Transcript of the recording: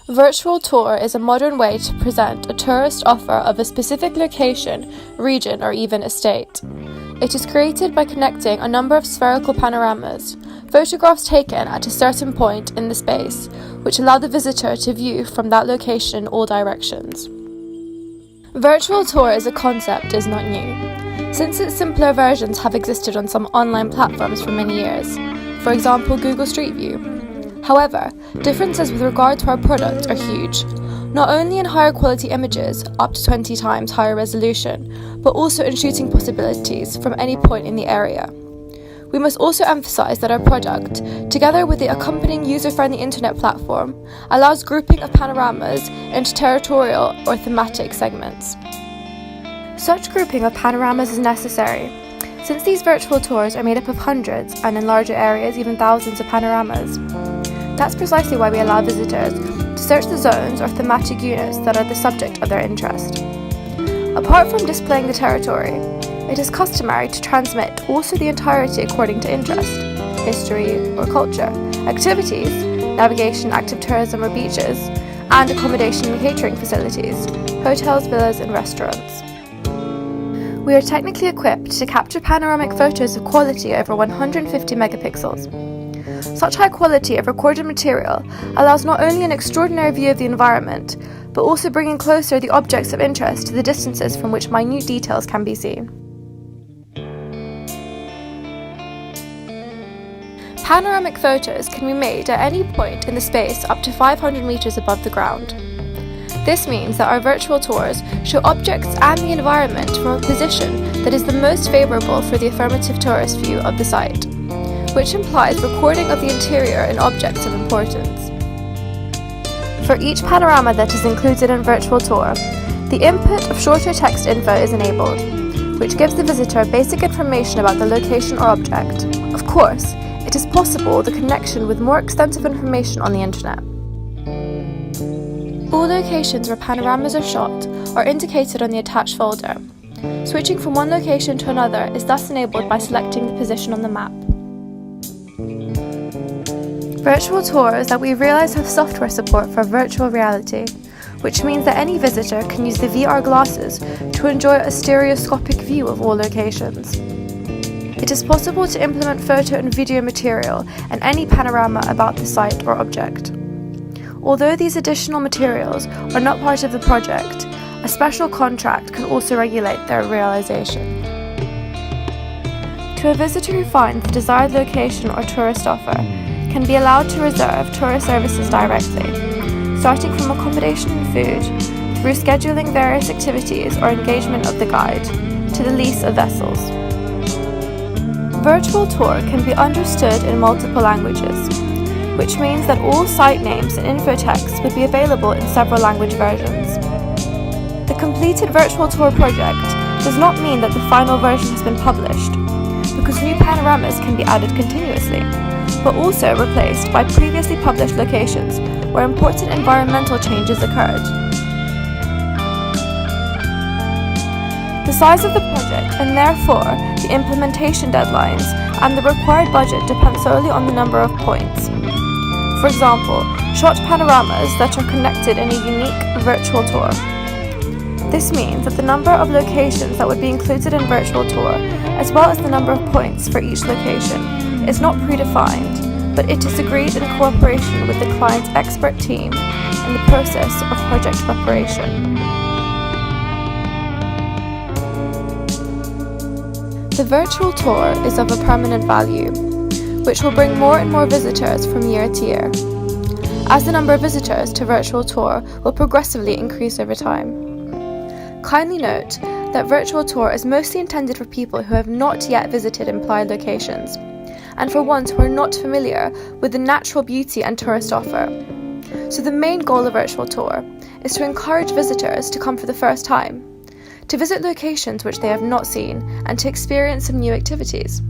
Virtual tour is a modern way to present a tourist offer of a specific location, region, or even estate. It is created by connecting a number of spherical panoramas, photographs taken at a certain point in the space, which allow the visitor to view from that location in all directions. Virtual tour as a concept is not new, since its simpler versions have existed on some online platforms for many years, for example Google Street View. However, differences with regard to our product are huge, not only in higher quality images, up to 20 times higher resolution, but also in shooting possibilities from any point in the area. We must also emphasize that our product, together with the accompanying user-friendly internet platform, allows grouping of panoramas into territorial or thematic segments. Such grouping of panoramas is necessary, since these virtual tours are made up of hundreds, and in larger areas even thousands of panoramas. That's precisely why we allow visitors to search the zones or thematic units that are the subject of their interest. Apart from displaying the territory, it is customary to transmit also the entirety according to interest, history or culture, activities, navigation, active tourism or beaches, and accommodation and catering facilities, hotels, villas and restaurants. We are technically equipped to capture panoramic photos of quality over 150 megapixels. Such high quality of recorded material allows not only an extraordinary view of the environment, but also bringing closer the objects of interest to the distances from which minute details can be seen. Panoramic photos can be made at any point in the space up to 500 meters above the ground. This means that our virtual tours show objects and the environment from a position that is the most favorable for the affirmative tourist view of the site, which implies recording of the interior and objects of importance. For each panorama that is included in Virtual Tour, the input of shorter text info is enabled, which gives the visitor basic information about the location or object. Of course, it is possible the connection with more extensive information on the internet. All locations where panoramas are shot are indicated on the attached folder. Switching from one location to another is thus enabled by selecting the position on the map. Virtual tours that we realize have software support for virtual reality, which means that any visitor can use the VR glasses to enjoy a stereoscopic view of all locations. It is possible to implement photo and video material and any panorama about the site or object. Although these additional materials are not part of the project, a special contract can also regulate their realization. To a visitor who finds the desired location or tourist offer, can be allowed to reserve tourist services directly, starting from accommodation and food, through scheduling various activities or engagement of the guide, to the lease of vessels. Virtual tour can be understood in multiple languages, which means that all site names and info text would be available in several language versions. The completed virtual tour project does not mean that the final version has been published, because new panoramas can be added continuously, but also replaced by previously published locations where important environmental changes occurred. The size of the project, and therefore the implementation deadlines and the required budget, depend solely on the number of points. For example, shot panoramas that are connected in a unique virtual tour. This means that the number of locations that would be included in virtual tour, as well as the number of points for each location, is not predefined, but it is agreed in cooperation with the client's expert team in the process of project preparation. The virtual tour is of a permanent value, which will bring more and more visitors from year to year, as the number of visitors to virtual tour will progressively increase over time. Kindly note that virtual tour is mostly intended for people who have not yet visited implied locations, and for ones who are not familiar with the natural beauty and tourist offer. So the main goal of virtual tour is to encourage visitors to come for the first time, to visit locations which they have not seen, and to experience some new activities.